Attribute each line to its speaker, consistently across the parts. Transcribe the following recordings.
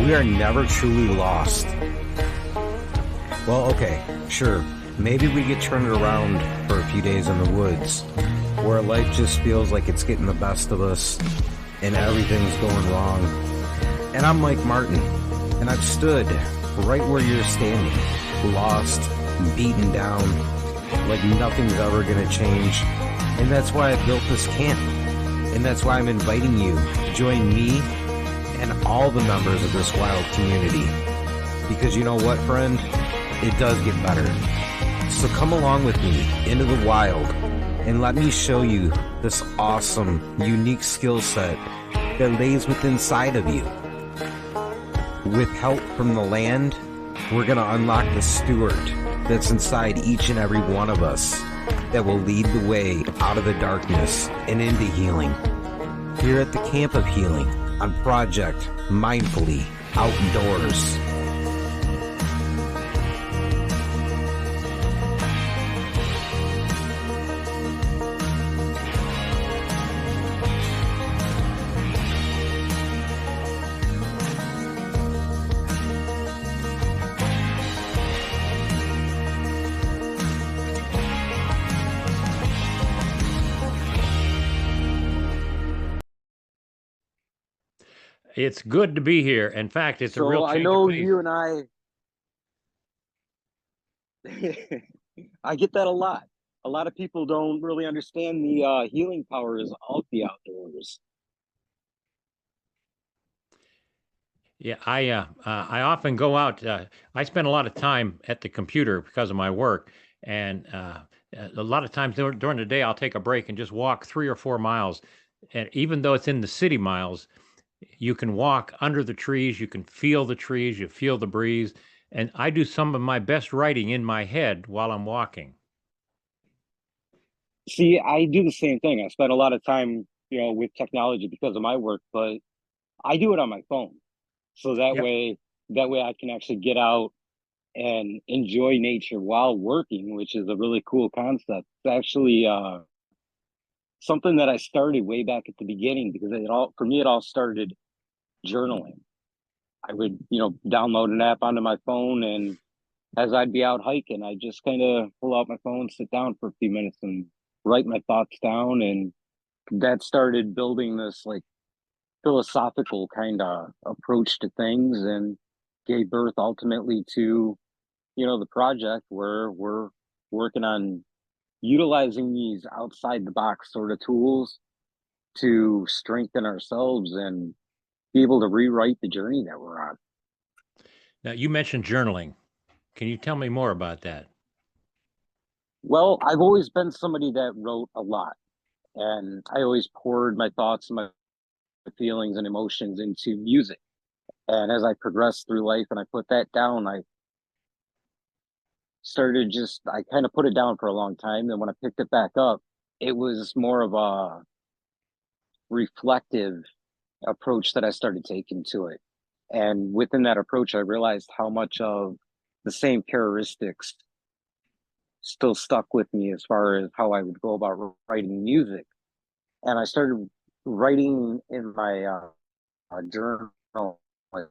Speaker 1: we are never truly lost. Well, okay, sure. Maybe we get turned around for a few days in the woods, where life just feels like it's getting the best of us and everything's going wrong. And I'm Mike Martin, and I've stood right where you're standing, lost, beaten down, like nothing's ever gonna change. And that's why I built this camp. And that's why I'm inviting you to join me and all the members of this wild community. Because you know what, friend? It does get better. So come along with me into the wild and let me show you this awesome, unique skill set that lays within inside of you. With help from the land, we're going to unlock the steward that's inside each and every one of us that will lead the way out of the darkness and into healing. Here at the Camp of Healing on Project Mindfully Outdoors.
Speaker 2: It's good to be here. In fact, it's a real change
Speaker 3: I know
Speaker 2: of pace.
Speaker 3: you and I get that a lot. A lot of people don't really understand the healing powers of the outdoors.
Speaker 2: Yeah, I often go out. I spend a lot of time at the computer because of my work, and a lot of times during the day, I'll take a break and just walk 3 or 4 miles. And even though it's in the city miles, you can walk under the trees, you can feel the trees, you feel the breeze. And I do some of my best writing in my head while I'm walking.
Speaker 3: See, I do the same thing. I spend a lot of time, with technology because of my work, but I do it on my phone. So that
Speaker 2: Yep.
Speaker 3: way I can actually get out and enjoy nature while working, which is a really cool concept. It's actually something that I started way back at the beginning because for me, it all started journaling. I would, download an app onto my phone, and as I'd be out hiking, I just kind of pull out my phone, sit down for a few minutes and write my thoughts down. And that started building this like philosophical kind of approach to things and gave birth ultimately to, the project where we're working on utilizing these outside the box sort of tools to strengthen ourselves and be able to rewrite the journey that we're on.
Speaker 2: Now, you mentioned journaling. Can you tell me more about that?
Speaker 3: Well, I've always been somebody that wrote a lot, and I always poured my thoughts and my feelings and emotions into music. And as I progressed through life and I put that down, I kind of put it down for a long time. And when I picked it back up, it was more of a reflective approach that I started taking to it. And within that approach, I realized how much of the same characteristics still stuck with me as far as how I would go about writing music. And I started writing in my journal. I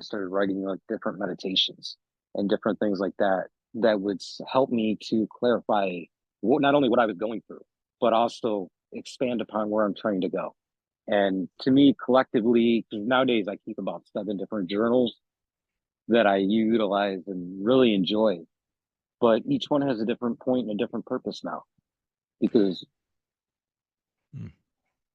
Speaker 3: started writing like different meditations and different things like that would help me to clarify not only what I was going through, but also expand upon where I'm trying to go. And to me, collectively, because nowadays I keep about 7 different journals that I utilize and really enjoy. But each one has a different point and a different purpose now. Because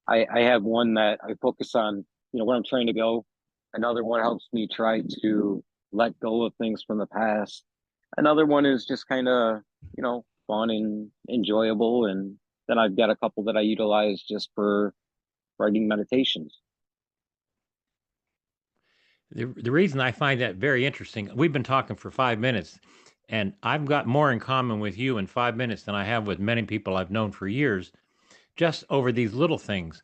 Speaker 3: I have one that I focus on, where I'm trying to go. Another one helps me try to let go of things from the past. Another one is just kind of, fun and enjoyable. And then I've got a couple that I utilize just for writing meditations.
Speaker 2: The reason I find that very interesting, we've been talking for 5 minutes, and I've got more in common with you in 5 minutes than I have with many people I've known for years, just over these little things.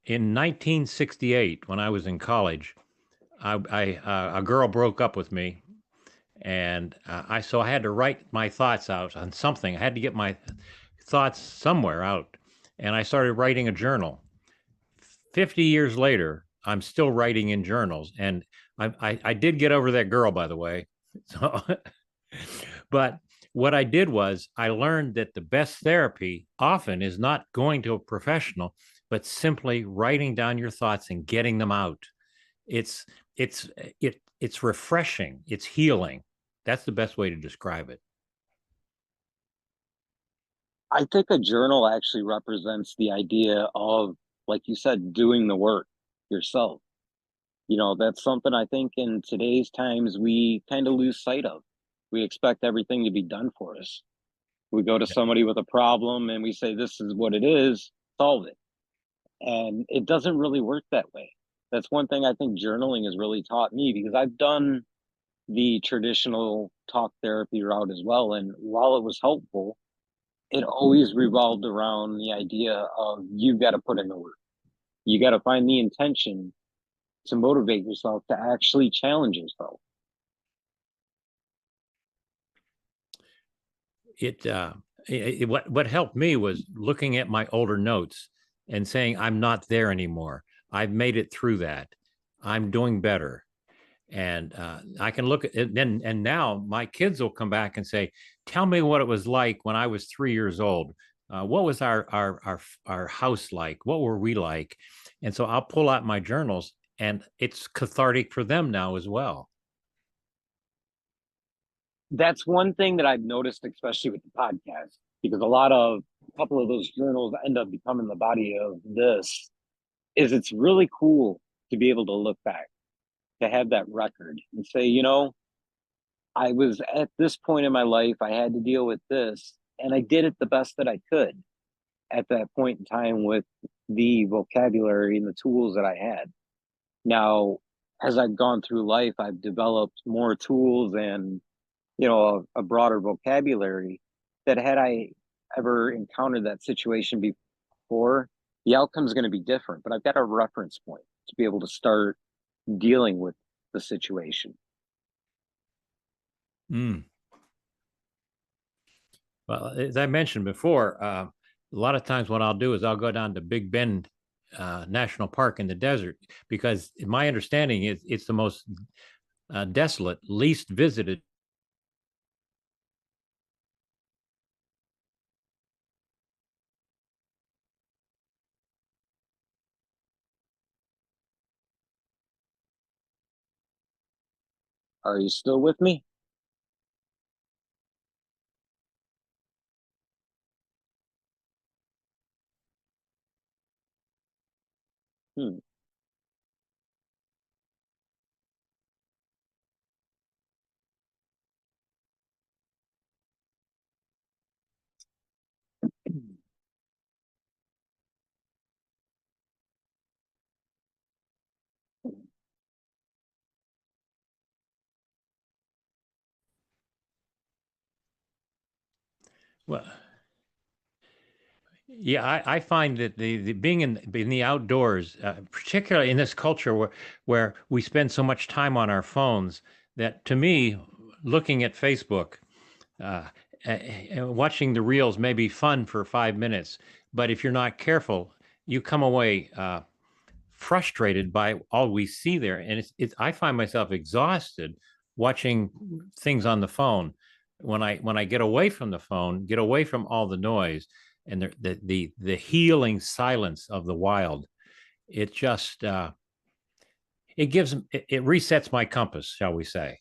Speaker 2: In 1968, when I was in college, a girl broke up with me, and I had to write my thoughts out on something. I had to get my thoughts somewhere out, and I started writing a journal. 50 years later, I'm still writing in journals, and I did get over that girl, by the way. So, but what I did was I learned that the best therapy often is not going to a professional, but simply writing down your thoughts and getting them out. It's it's it's refreshing. It's healing. That's the best way to describe it.
Speaker 3: I think a journal actually represents the idea of, like you said, doing the work yourself. That's something I think in today's times we kind of lose sight of. We expect everything to be done for us. We go to somebody with a problem and we say, this is what it is, solve it. And it doesn't really work that way. That's one thing I think journaling has really taught me, because I've done the traditional talk therapy route as well. And while it was helpful, it always revolved around the idea of you've got to put in the work. You got to find the intention to motivate yourself to actually challenge yourself.
Speaker 2: it, what helped me was looking at my older notes and saying, I'm not there anymore. I've made it through that. I'm doing better. And I can look at it then. And now my kids will come back and say, tell me what it was like when I was 3 years old. What was our house like? What were we like? And so I'll pull out my journals, and it's cathartic for them now as well.
Speaker 3: That's one thing that I've noticed, especially with the podcast, because a couple of those journals end up becoming the body of this, is it's really cool to be able to look back, to have that record and say, I was at this point in my life, I had to deal with this, and I did it the best that I could at that point in time with the vocabulary and the tools that I had. Now, as I've gone through life, I've developed more tools and a broader vocabulary, that had I ever encountered that situation before, the outcome is going to be different. But I've got a reference point to be able to start dealing with the situation.
Speaker 2: Mm. Well, as I mentioned before, a lot of times what I'll do is I'll go down to Big Bend National Park in the desert, because my understanding is it's the most desolate, least visited.
Speaker 3: Are you still with me? Hmm.
Speaker 2: Well, yeah, I find that the being in the outdoors, particularly in this culture where we spend so much time on our phones, that to me, looking at Facebook, uh, watching the reels may be fun for 5 minutes, but if you're not careful, you come away frustrated by all we see there, and I find myself exhausted watching things on the phone. When I get away from the phone, get away from all the noise and the healing silence of the wild, it just it resets my compass, shall we say.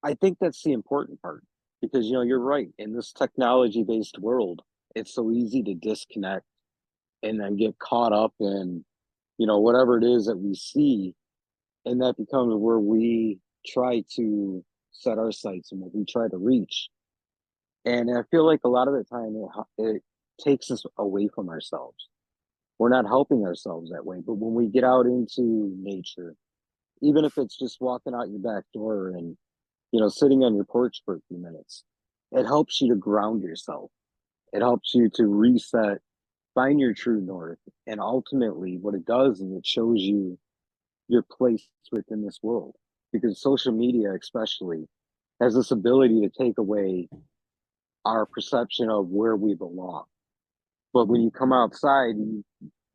Speaker 3: I think that's the important part, because you're right. In this technology-based world, it's so easy to disconnect and then get caught up in whatever it is that we see, and that becomes where we try to set our sights and what we try to reach. And I feel like a lot of the time it takes us away from ourselves. We're not helping ourselves that way. But when we get out into nature, even if it's just walking out your back door and sitting on your porch for a few minutes, it helps you to ground yourself. It helps you to reset, find your true north, and ultimately, what it does is it shows you your place within this world. Because social media, especially, has this ability to take away our perception of where we belong. But when you come outside, you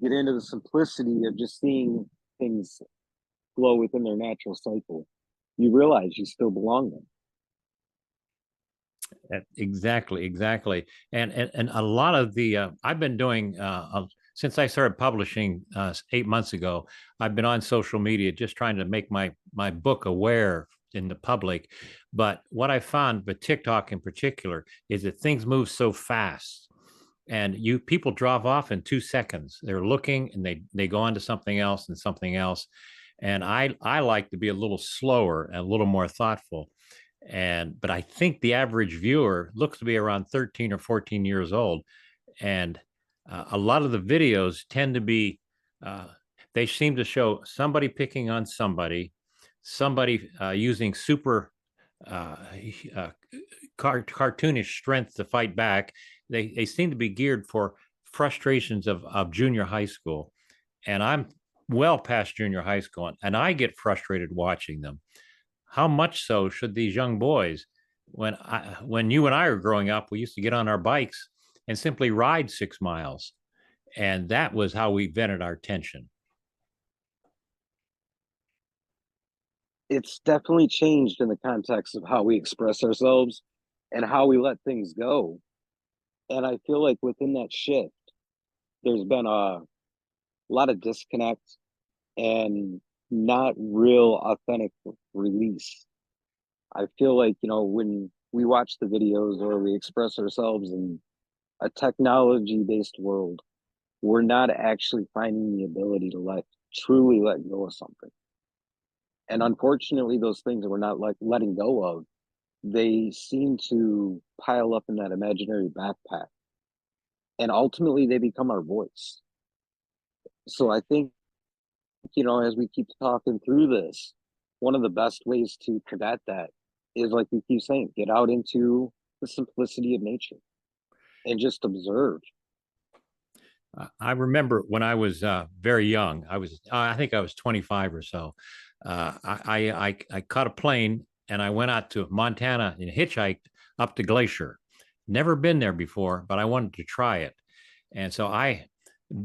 Speaker 3: get into the simplicity of just seeing things flow within their natural cycle, you realize you still belong there.
Speaker 2: Exactly, exactly. And a lot of the I've been doing since I started publishing 8 months ago. I've been on social media just trying to make my book aware in the public. But what I found, but TikTok in particular, is that things move so fast, and you people drop off in 2 seconds. They're looking and they go on to something else and something else. And I like to be a little slower and a little more thoughtful. But I think the average viewer looks to be around 13 or 14 years old. And a lot of the videos tend to be uh, they seem to show somebody picking on somebody, somebody using super uh, uh, cartoonish strength to fight back. They seem to be geared for frustrations of junior high school. And I'm well past junior high school, and I get frustrated watching them. How much so should these young boys, when you and I were growing up, we used to get on our bikes and simply ride 6 miles, and that was how we vented our tension.
Speaker 3: It's definitely changed in the context of how we express ourselves and how we let things go. And I feel like within that shift, there's been a lot of disconnect and not real authentic release. I feel like, when we watch the videos or we express ourselves in a technology based world, we're not actually finding the ability to truly let go of something. And unfortunately, those things that we're not like letting go of, they seem to pile up in that imaginary backpack. And ultimately they become our voice. So I think, as we keep talking through this, one of the best ways to combat that is, like we keep saying, get out into the simplicity of nature and just observe.
Speaker 2: I remember when I was very young. I think I was 25 or so. I caught a plane and I went out to Montana and hitchhiked up to Glacier. Never been there before, but I wanted to try it. And so I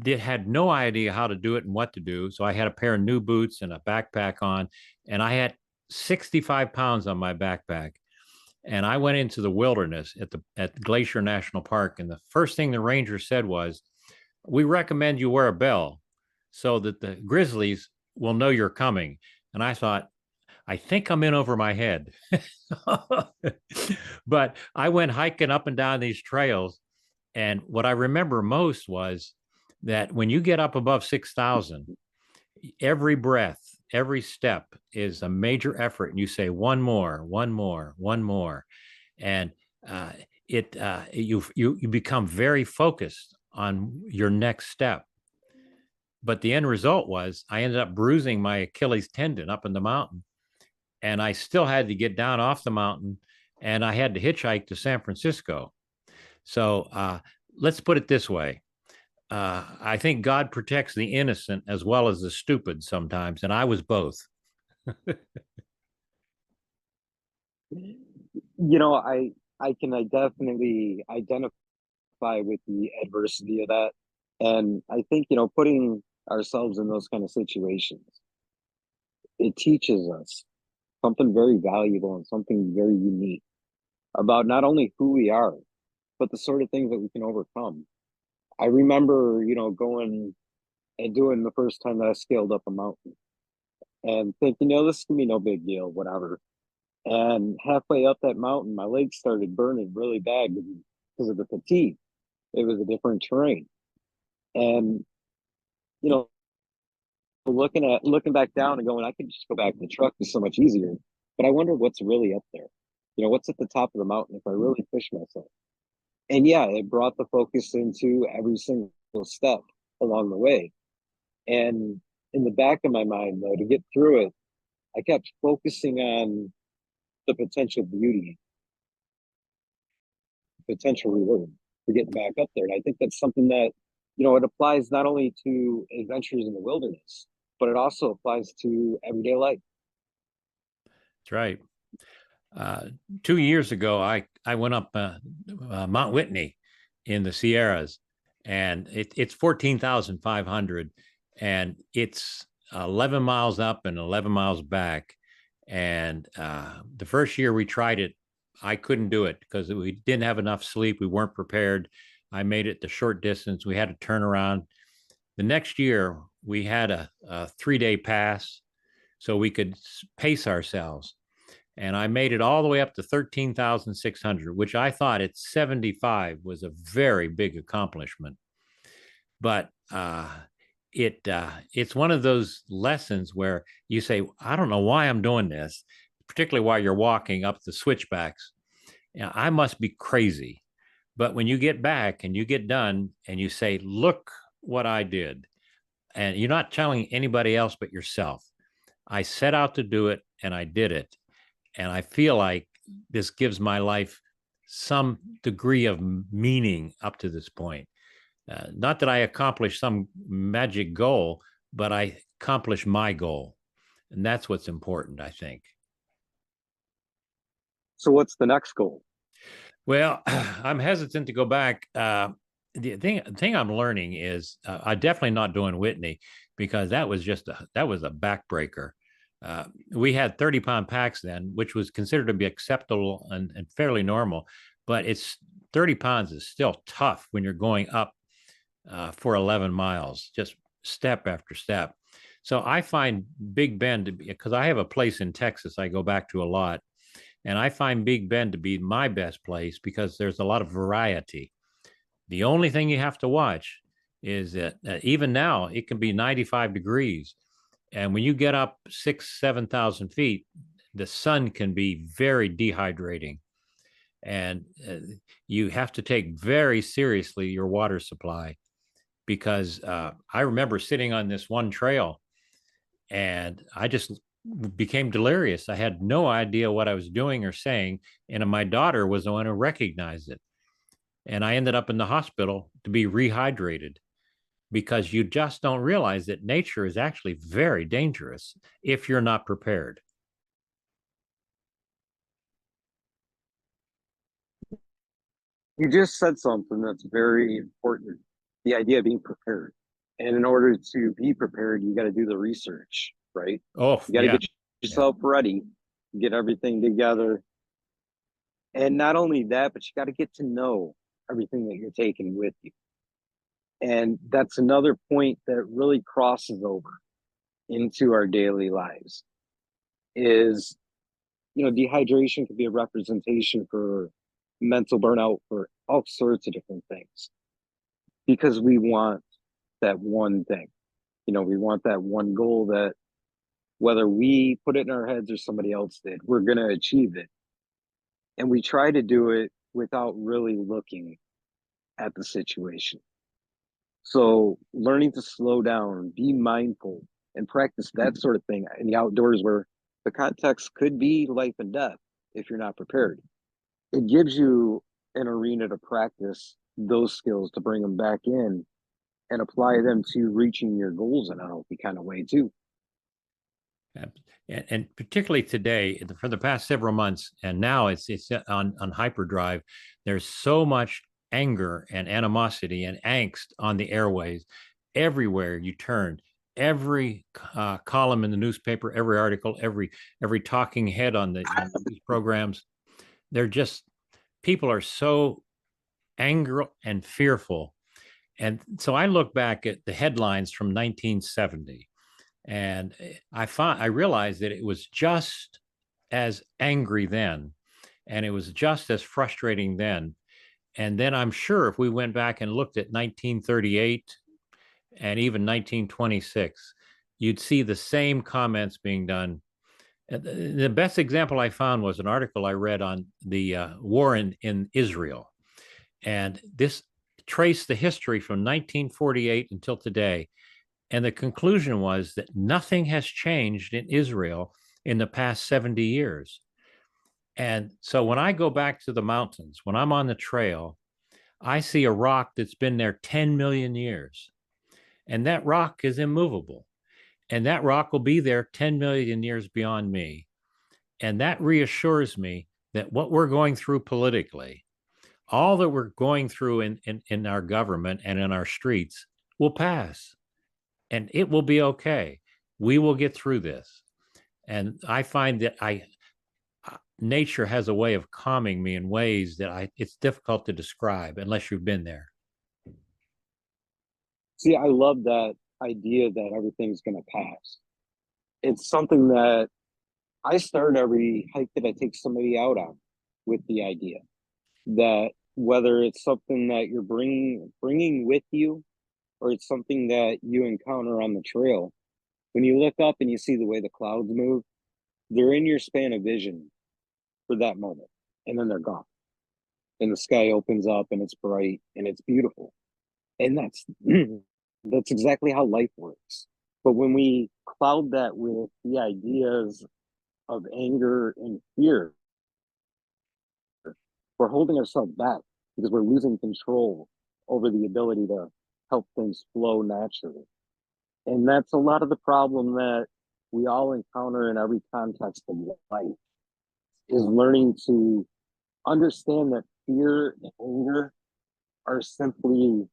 Speaker 2: had no idea how to do it and what to do. So I had a pair of new boots and a backpack on, and I had 65 pounds on my backpack. And I went into the wilderness at Glacier National Park. And the first thing the ranger said was, "We recommend you wear a bell so that the grizzlies will know you're coming." And I thought, I think I'm in over my head. But I went hiking up and down these trails. And what I remember most was that when you get up above 6,000, every breath, every step is a major effort. And you say, one more, one more, one more. And uh, you become very focused on your next step. But the end result was I ended up bruising my Achilles tendon up in the mountain, and I still had to get down off the mountain, and I had to hitchhike to San Francisco. So let's put it this way. I think God protects the innocent as well as the stupid sometimes, and I was both.
Speaker 3: I definitely identify with the adversity of that. And I think, putting ourselves in those kind of situations, it teaches us something very valuable and something very unique about not only who we are, but the sort of things that we can overcome. I remember, going and doing the first time that I scaled up a mountain and thinking, this can be no big deal, whatever. And halfway up that mountain, my legs started burning really bad because of the fatigue. It was a different terrain. And, you know, looking back down and going, I could just go back to the truck. It's so much easier. But I wonder what's really up there. What's at the top of the mountain if I really push myself. And yeah, it brought the focus into every single step along the way. And in the back of my mind, though, to get through it, I kept focusing on the potential beauty, potential reward for getting back up there. And I think that's something that, it applies not only to adventures in the wilderness, but it also applies to everyday life.
Speaker 2: That's right. Uh, 2 years ago, I went up Mount Whitney in the Sierras, and it's 14,500, and it's 11 miles up and 11 miles back. And the first year we tried it, I couldn't do it because we didn't have enough sleep. We weren't prepared. I made it the short distance. We had to turn around. The next year, we had a 3-day pass so we could pace ourselves. And I made it all the way up to 13,600, which I thought at 75 was a very big accomplishment. But it's one of those lessons where you say, I don't know why I'm doing this, particularly while you're walking up the switchbacks. I must be crazy. But when you get back and you get done and you say, look what I did, and you're not telling anybody else but yourself. I set out to do it and I did it. And I feel like this gives my life some degree of meaning up to this point. Not that I accomplished some magic goal, but I accomplished my goal. And that's what's important, I think.
Speaker 3: So what's the next goal?
Speaker 2: Well, I'm hesitant to go back. The thing I'm learning is I'm definitely not doing Whitney because that was a backbreaker. We had 30-pound packs then, which was considered to be acceptable and fairly normal, but it's 30 pounds is still tough when you're going up for 11 miles, just step after step. So I find Big Bend to be, because I have a place in Texas I go back to a lot, and I find Big Bend to be my best place because there's a lot of variety. The only thing you have to watch is that even now it can be 95 degrees. And when you get up 7,000 feet, the sun can be very dehydrating. And you have to take very seriously your water supply because I remember sitting on this one trail and I just became delirious. I had no idea what I was doing or saying. And my daughter was the one who recognized it. And I ended up in the hospital to be rehydrated because you just don't realize that nature is actually very dangerous if you're not prepared.
Speaker 3: You just said something that's very important. The idea of being prepared. And in order to be prepared, you got to do the research, right?
Speaker 2: Oh,
Speaker 3: You got to
Speaker 2: yeah.
Speaker 3: get yourself ready, get everything together. And not only that, but you got to get to know everything that you're taking with you. And that's another point that really crosses over into our daily lives is, dehydration could be a representation for mental burnout for all sorts of different things because we want that one thing. We want that one goal that whether we put it in our heads or somebody else did, we're going to achieve it. And we try to do it without really looking at the situation. So learning to slow down, be mindful, and practice that sort of thing in the outdoors where the context could be life and death if you're not prepared. It gives you an arena to practice those skills to bring them back in and apply them to reaching your goals in a healthy kind of way too.
Speaker 2: And particularly today, for the past several months, and now it's on hyperdrive. There's so much anger and animosity and angst on the airways. Everywhere you turn, every column in the newspaper, every article, every talking head on these programs, they're just people are so angry and fearful. And so I look back at the headlines from 1970 and I realized that it was just as angry then and it was just as frustrating then. And then I'm sure if we went back and looked at 1938 and even 1926, you'd see the same comments being done. The best example I found was an article I read on the war in Israel. And this traced the history from 1948 until today. And the conclusion was that nothing has changed in Israel in the past 70 years. And so when I go back to the mountains, when I'm on the trail, I see a rock that's been there 10 million years. And that rock is immovable. And that rock will be there 10 million years beyond me. And that reassures me that what we're going through politically, all that we're going through in our government and in our streets will pass and it will be okay. We will get through this. And I find that nature has a way of calming me in ways that it's difficult to describe unless you've been there.
Speaker 3: See, I love that idea that everything's going to pass. It's something that I start every hike that I take somebody out on with the idea that whether it's something that you're bringing with you or it's something that you encounter on the trail, when you look up and you see the way the clouds move, they're in your span of vision for that moment, and then they're gone. And the sky opens up and it's bright and it's beautiful. And that's that's exactly how life works. But when we cloud that with the ideas of anger and fear, we're holding ourselves back because we're losing control over the ability to help things flow naturally. And that's a lot of the problem that we all encounter in every context of life, is learning to understand that fear and anger are simply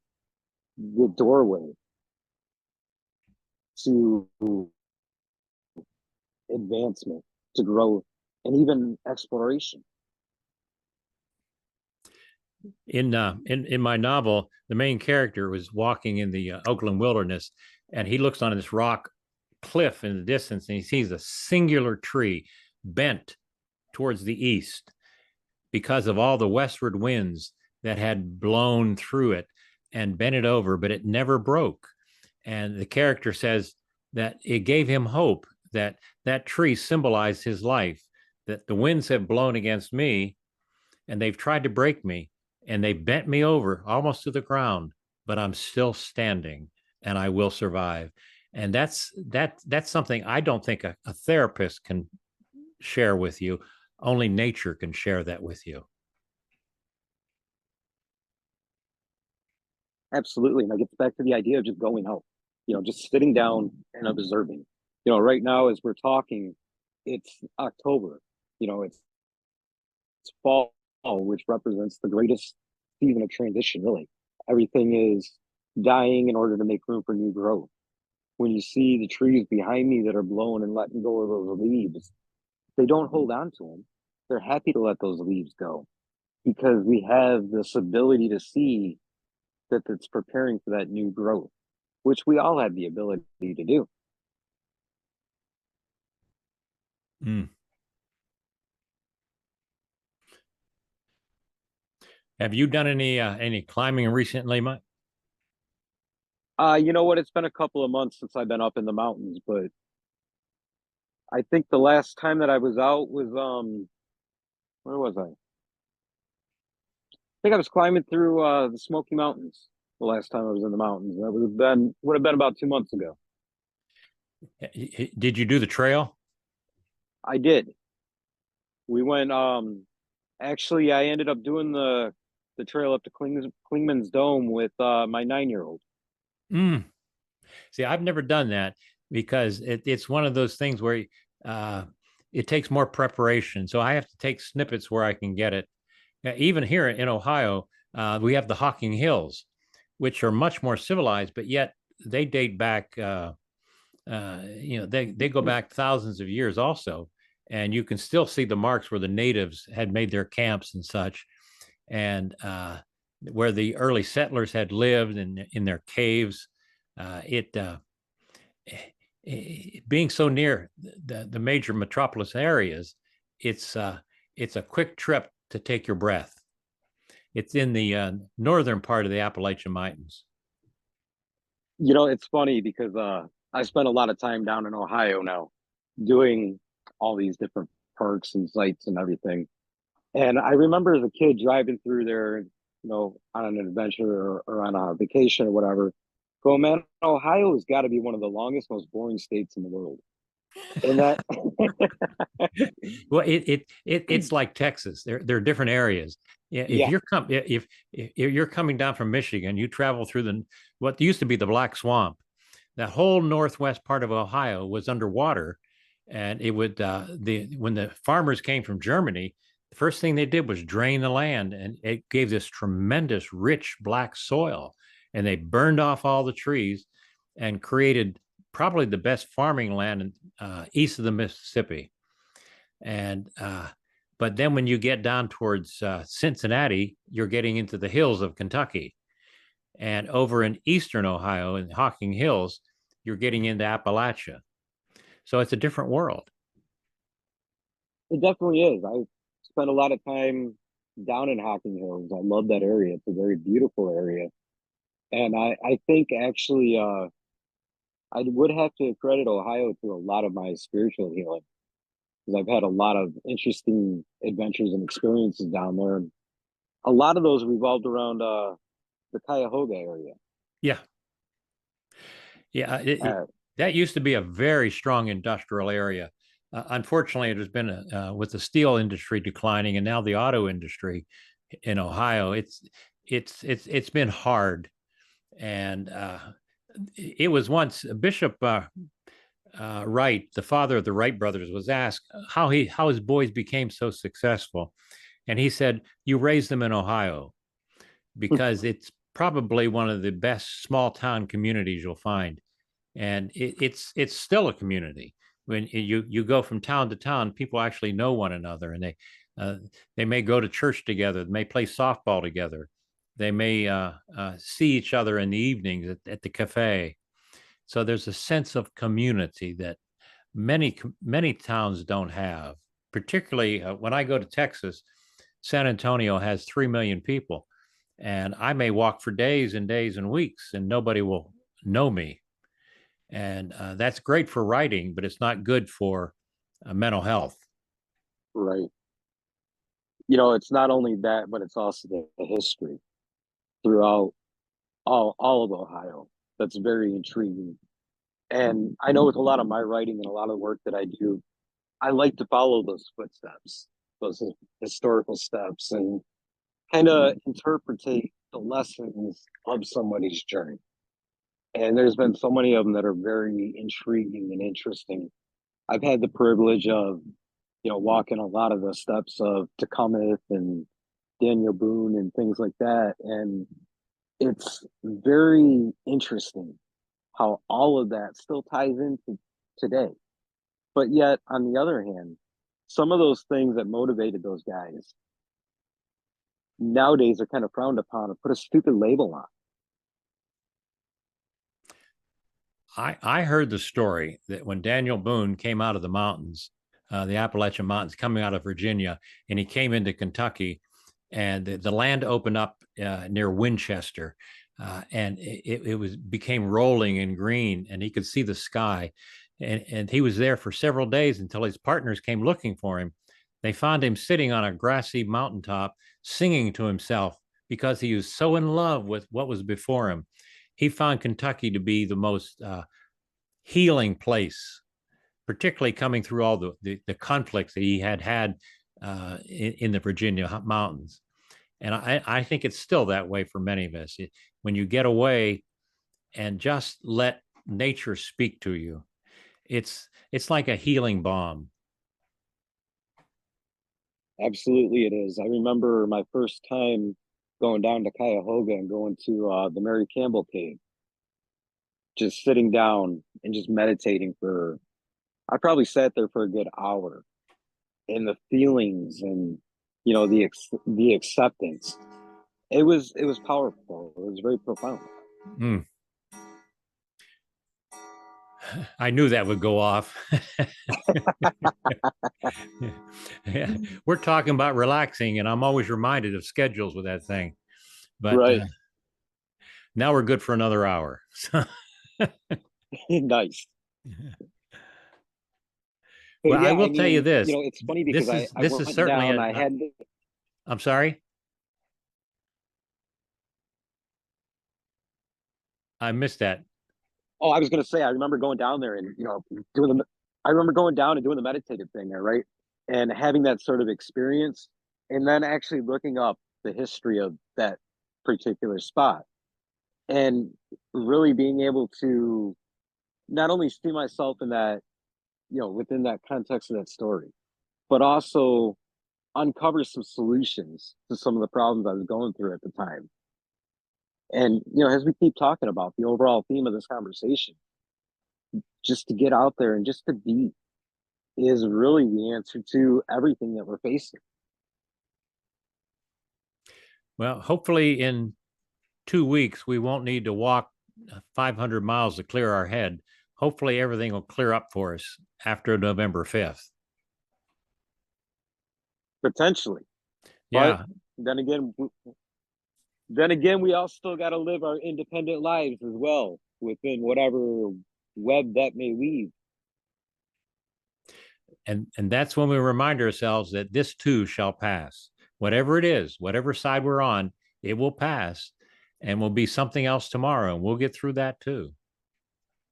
Speaker 3: the doorway to advancement, to growth, and even exploration.
Speaker 2: In my novel, the main character was walking in the Oakland wilderness, and he looks on this rock cliff in the distance, and he sees a singular tree bent towards the east because of all the westward winds that had blown through it and bent it over, but it never broke. And the character says that it gave him hope that that tree symbolized his life, that the winds have blown against me and they've tried to break me and they bent me over almost to the ground, but I'm still standing and I will survive. And that's something I don't think a therapist can share with you. Only nature can share that with you.
Speaker 3: Absolutely. And I get back to the idea of just going out, just sitting down and observing. Right now as we're talking, it's October, it's fall, which represents the greatest season of transition, really. Everything is dying in order to make room for new growth. When you see the trees behind me that are blowing and letting go of those leaves, they don't hold on to them. They're happy to let those leaves go because we have this ability to see that it's preparing for that new growth, which we all have the ability to do.
Speaker 2: Mm. Have you done any climbing recently, Mike?
Speaker 3: You know what? It's been a couple of months since I've been up in the mountains, but I think the last time that I was out was where was I? I think I was climbing through the Smoky Mountains the last time I was in the mountains. That would have been about 2 months ago.
Speaker 2: Did you do the trail?
Speaker 3: I did. We went actually I ended up doing the trail up to Klingman's Dome with my 9-year-old.
Speaker 2: Mm. See, I've never done that because it's one of those things where uh, it takes more preparation. So I have to take snippets where I can get it. Even here in Ohio, we have the Hocking Hills, which are much more civilized, but yet they date back. They go back thousands of years also, and you can still see the marks where the natives had made their camps and such, and where the early settlers had lived in their caves. It being so near the major metropolis areas, it's a quick trip to take your breath. It's in the northern part of the Appalachian Mountains.
Speaker 3: It's funny because I spent a lot of time down in Ohio now doing all these different parks and sites and everything. And I remember as a kid driving through there, on an adventure or on a vacation or whatever, go, man, Ohio has got to be one of the longest, most boring states in the world. And that,
Speaker 2: Well, it's like Texas. There are different areas. Yeah,
Speaker 3: yeah,
Speaker 2: if you're coming down from Michigan, you travel through what used to be the Black Swamp. That whole northwest part of Ohio was underwater, and it would when the farmers came from Germany, the first thing they did was drain the land, and it gave this tremendous, rich black soil, and they burned off all the trees and created probably the best farming land east of the Mississippi. And but then when you get down towards Cincinnati, you're getting into the hills of Kentucky. And over in eastern Ohio, in Hocking Hills, you're getting into Appalachia. So it's a different world.
Speaker 3: It definitely is. I spent a lot of time down in Hocking Hills. I love that area. It's a very beautiful area. And I think actually I would have to credit Ohio to a lot of my spiritual healing because I've had a lot of interesting adventures and experiences down there. And a lot of those revolved around the Cuyahoga area.
Speaker 2: Yeah. Yeah.
Speaker 3: Uh,
Speaker 2: That used to be a very strong industrial area. Unfortunately, it has been with the steel industry declining and now the auto industry in Ohio. It's been hard, and it was once Bishop Wright, the father of the Wright brothers, was asked how his boys became so successful, and he said, "You raised them in Ohio because it's probably one of the best small town communities you'll find." And it's still a community. When you go from town to town, people actually know one another, and they may go to church together, they may play softball together, they may see each other in the evenings at the cafe. So there's a sense of community that many towns don't have. Particularly when I go to Texas, San Antonio has 3 million people, and I may walk for days and days and weeks, and nobody will know me. And that's great for writing, but it's not good for mental health.
Speaker 3: right. You know, it's not only that, but it's also the history throughout all of Ohio. That's very intriguing. And I know with a lot of my writing and a lot of the work that I do, I like to follow those footsteps, those historical steps, and kind of interpretate the lessons of somebody's journey. And there's been so many of them that are very intriguing and interesting. I've had the privilege of, walking a lot of the steps of Tecumseh and Daniel Boone and things like that. And it's very interesting how all of that still ties into today. But yet, on the other hand, some of those things that motivated those guys nowadays are kind of frowned upon and put a stupid label on.
Speaker 2: I heard the story that when Daniel Boone came out of the mountains, the Appalachian Mountains, coming out of Virginia, and he came into Kentucky, and the land opened up near Winchester, and it became rolling and green, and he could see the sky, and he was there for several days until his partners came looking for him. They found him sitting on a grassy mountaintop, singing to himself because he was so in love with what was before him. He found Kentucky to be the most healing place, particularly coming through all the conflicts that he had in the Virginia mountains. And I think it's still that way for many of us. When you get away and just let nature speak to you, it's like a healing balm.
Speaker 3: Absolutely, it is. I remember my first time going down to Cuyahoga and going to the Mary Campbell Cave, just sitting down and just meditating for. I probably sat there for a good hour, and the feelings and the acceptance. It was powerful. It was very profound.
Speaker 2: Mm. I knew that would go off. Yeah. We're talking about relaxing, and I'm always reminded of schedules with that thing. But
Speaker 3: Right.
Speaker 2: now we're good for another hour.
Speaker 3: Nice. But
Speaker 2: Well, I
Speaker 3: yeah,
Speaker 2: will
Speaker 3: I
Speaker 2: tell you
Speaker 3: mean,
Speaker 2: this.
Speaker 3: it's funny because
Speaker 2: This
Speaker 3: I
Speaker 2: is
Speaker 3: I
Speaker 2: this is
Speaker 3: went
Speaker 2: certainly
Speaker 3: down. I had.
Speaker 2: I'm sorry, I missed that.
Speaker 3: Oh, I was gonna say I remember going down there and doing the. I remember going down and doing the meditative thing there, right, and having that sort of experience, and then actually looking up the history of that particular spot, and really being able to not only see myself in that, within that context of that story, but also uncover some solutions to some of the problems I was going through at the time. And as we keep talking about the overall theme of this conversation, just to get out there and just to be is really the answer to everything that we're facing.
Speaker 2: Well, hopefully in 2 weeks, we won't need to walk 500 miles to clear our head. Hopefully everything will clear up for us after November 5th.
Speaker 3: Potentially. But
Speaker 2: Yeah.
Speaker 3: then again, we all still got to live our independent lives as well within whatever web that may weave.
Speaker 2: And that's when we remind ourselves that this too shall pass. Whatever it is, whatever side we're on, it will pass and will be something else tomorrow. And we'll get through that too.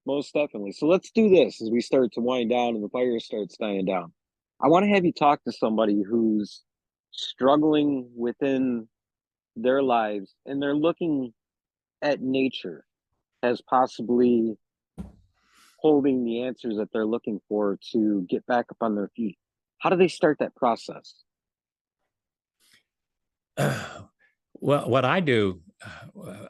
Speaker 3: Most definitely. So let's do this as we start to wind down and the fire starts dying down. I want to have you talk to somebody who's struggling within their lives and they're looking at nature as possibly holding the answers that they're looking for to get back up on their feet. How do they start that process?
Speaker 2: Well, what I do,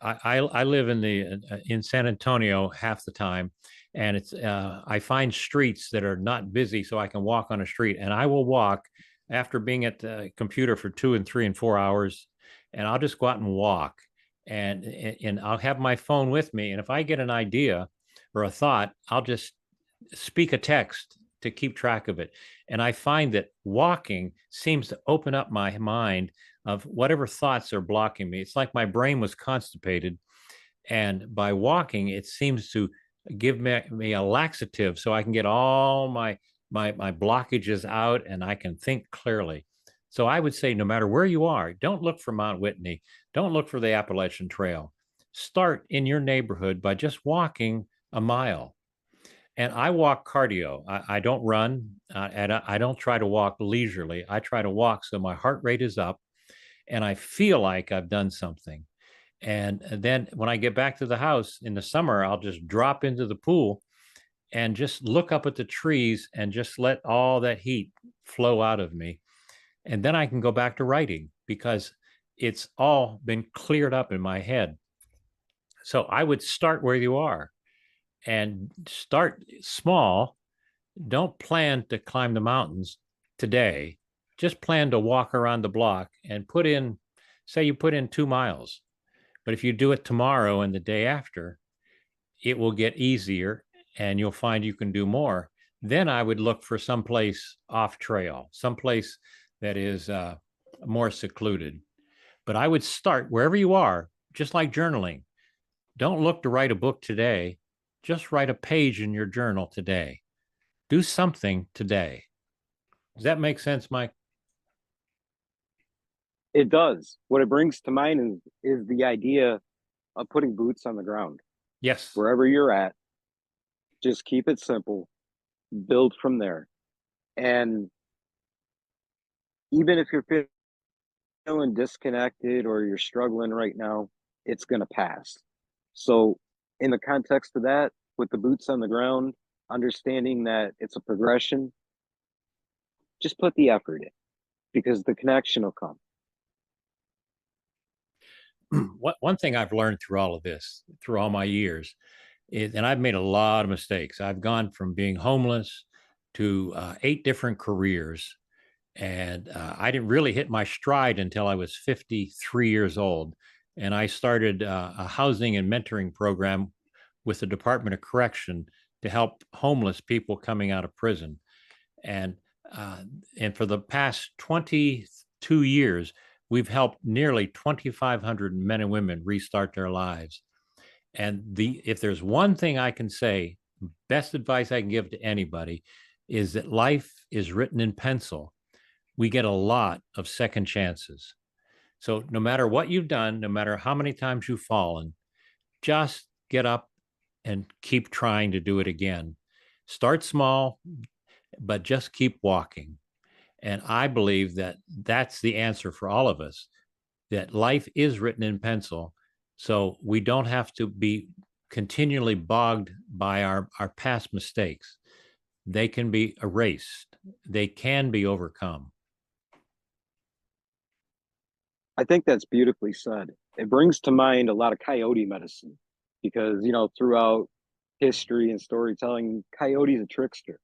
Speaker 2: I live in San Antonio half the time, and it's I find streets that are not busy so I can walk on a street, and I will walk after being at the computer for 2 and 3 and 4 hours, and I'll just go out and walk, and I'll have my phone with me, and if I get an idea or a thought, I'll just speak a text to keep track of it. And I find that walking seems to open up my mind of whatever thoughts are blocking me. It's like my brain was constipated. And by walking, it seems to give me a laxative so I can get all my blockages out and I can think clearly. So I would say no matter where you are, don't look for Mount Whitney, don't look for the Appalachian Trail. Start in your neighborhood by just walking a mile, and I walk cardio. I don't run, and I don't try to walk leisurely. I try to walk so my heart rate is up and I feel like I've done something. And then when I get back to the house in the summer, I'll just drop into the pool and just look up at the trees and just let all that heat flow out of me. And then I can go back to writing because it's all been cleared up in my head. So I would start where you are and start small. Don't plan to climb the mountains today. Just plan to walk around the block and say you put in 2 miles. But if you do it tomorrow and the day after, it will get easier and you'll find you can do more. Then I would look for someplace off trail, someplace that is more secluded. But I would start wherever you are, just like journaling. Don't look to write a book today. Just write a page in your journal today. Do something today. Does that make sense, Mike?
Speaker 3: It does. What it brings to mind is the idea of putting boots on the ground.
Speaker 2: Yes.
Speaker 3: Wherever you're at, just keep it simple, build from there. And even if you're feeling disconnected or you're struggling right now, it's going to pass. So, in the context of that, with the boots on the ground, understanding that it's a progression, just put the effort in because the connection will come.
Speaker 2: One thing I've learned through all of this, through all my years, and I've made a lot of mistakes. I've gone from being homeless to 8 different careers. And I didn't really hit my stride until I was 53 years old. And I started a housing and mentoring program with the Department of Correction to help homeless people coming out of prison. And uh, and for the past 22 years, we've helped nearly 2,500 men and women restart their lives. And if there's one thing I can say, best advice I can give to anybody is that life is written in pencil. We get a lot of second chances. So no matter what you've done, no matter how many times you've fallen, just get up and keep trying to do it again. Start small, but just keep walking. And I believe that that's the answer for all of us, that life is written in pencil. So we don't have to be continually bogged by our past mistakes. They can be erased, they can be overcome.
Speaker 3: I think that's beautifully said. It brings to mind a lot of coyote medicine because, throughout history and storytelling, Coyote's a trickster.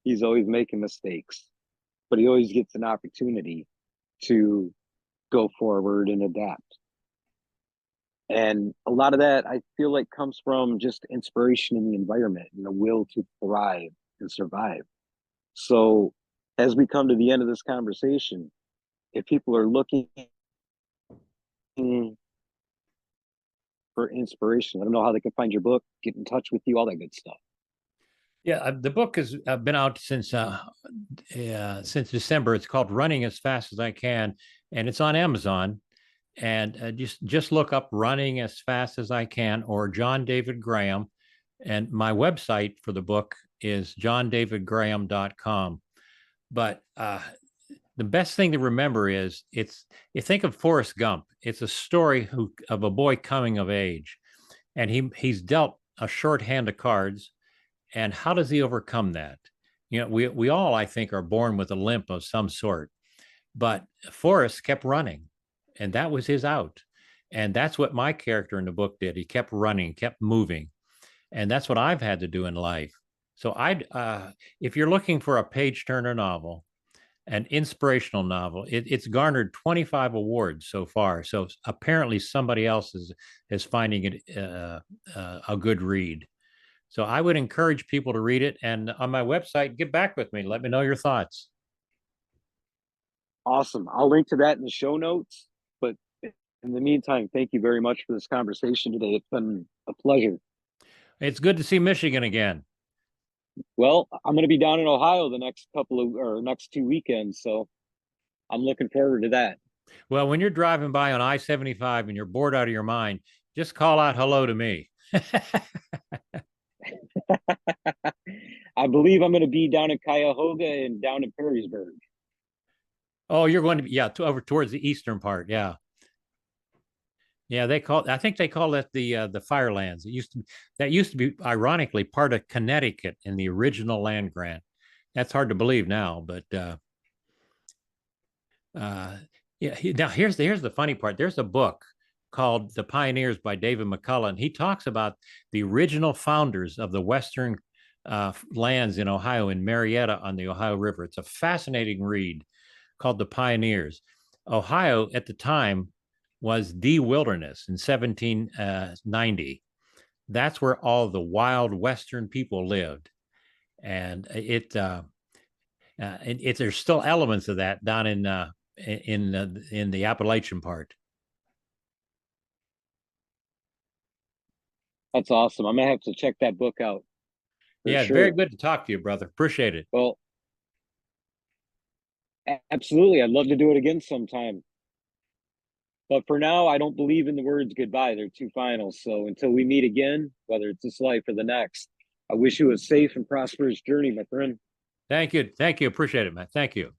Speaker 3: He's always making mistakes, but he always gets an opportunity to go forward and adapt. And a lot of that I feel like comes from just inspiration in the environment and the will to thrive and survive. So as we come to the end of this conversation, if people are looking for inspiration, I don't know how they can find your book, get in touch with you, all that good stuff.
Speaker 2: Yeah, the book has been out since December. It's called Running as Fast as I Can, and it's on Amazon. And just look up Running as Fast as I Can or John David Graham. And my website for the book is johndavidgraham.com. But the best thing to remember is you think of Forrest Gump. It's a story of a boy coming of age, and he's dealt a short hand of cards. And how does he overcome that? You know, we all, I think, are born with a limp of some sort, but Forrest kept running, and that was his out. And that's what my character in the book did. He kept running, kept moving, and that's what I've had to do in life. So if you're looking for a page turner novel, an inspirational novel, it's garnered 25 awards so far. So apparently somebody else is finding it a good read. So I would encourage people to read it. And on my website, get back with me. Let me know your thoughts.
Speaker 3: Awesome. I'll link to that in the show notes. But in the meantime, thank you very much for this conversation today. It's been a pleasure.
Speaker 2: It's good to see Michigan again.
Speaker 3: Well, I'm going to be down in Ohio the next 2 weekends, so I'm looking forward to that.
Speaker 2: Well, when you're driving by on I-75 and you're bored out of your mind, just call out hello to me.
Speaker 3: I believe I'm going to be down in Cuyahoga and down in Perrysburg.
Speaker 2: Oh, you're going to be, yeah, over towards the eastern part. Yeah. Yeah, I think they call that the Firelands. That used to be ironically part of Connecticut in the original land grant. That's hard to believe now, but yeah. Now here's the funny part. There's a book called The Pioneers by David McCullough. He talks about the original founders of the Western lands in Ohio, in Marietta on the Ohio River. It's a fascinating read called The Pioneers. Ohio at the time was the wilderness in 1790. That's where all the wild Western people lived, and there's still elements of that down in the Appalachian part.
Speaker 3: That's awesome. I'm going to have to check that book out for
Speaker 2: Yeah,
Speaker 3: sure.
Speaker 2: very good to talk to you, brother. Appreciate it.
Speaker 3: Well, absolutely. I'd love to do it again sometime. But for now, I don't believe in the words goodbye. They're too final. So until we meet again, whether it's this life or the next, I wish you a safe and prosperous journey, my friend.
Speaker 2: Thank you. Thank you. Appreciate it, man. Thank you.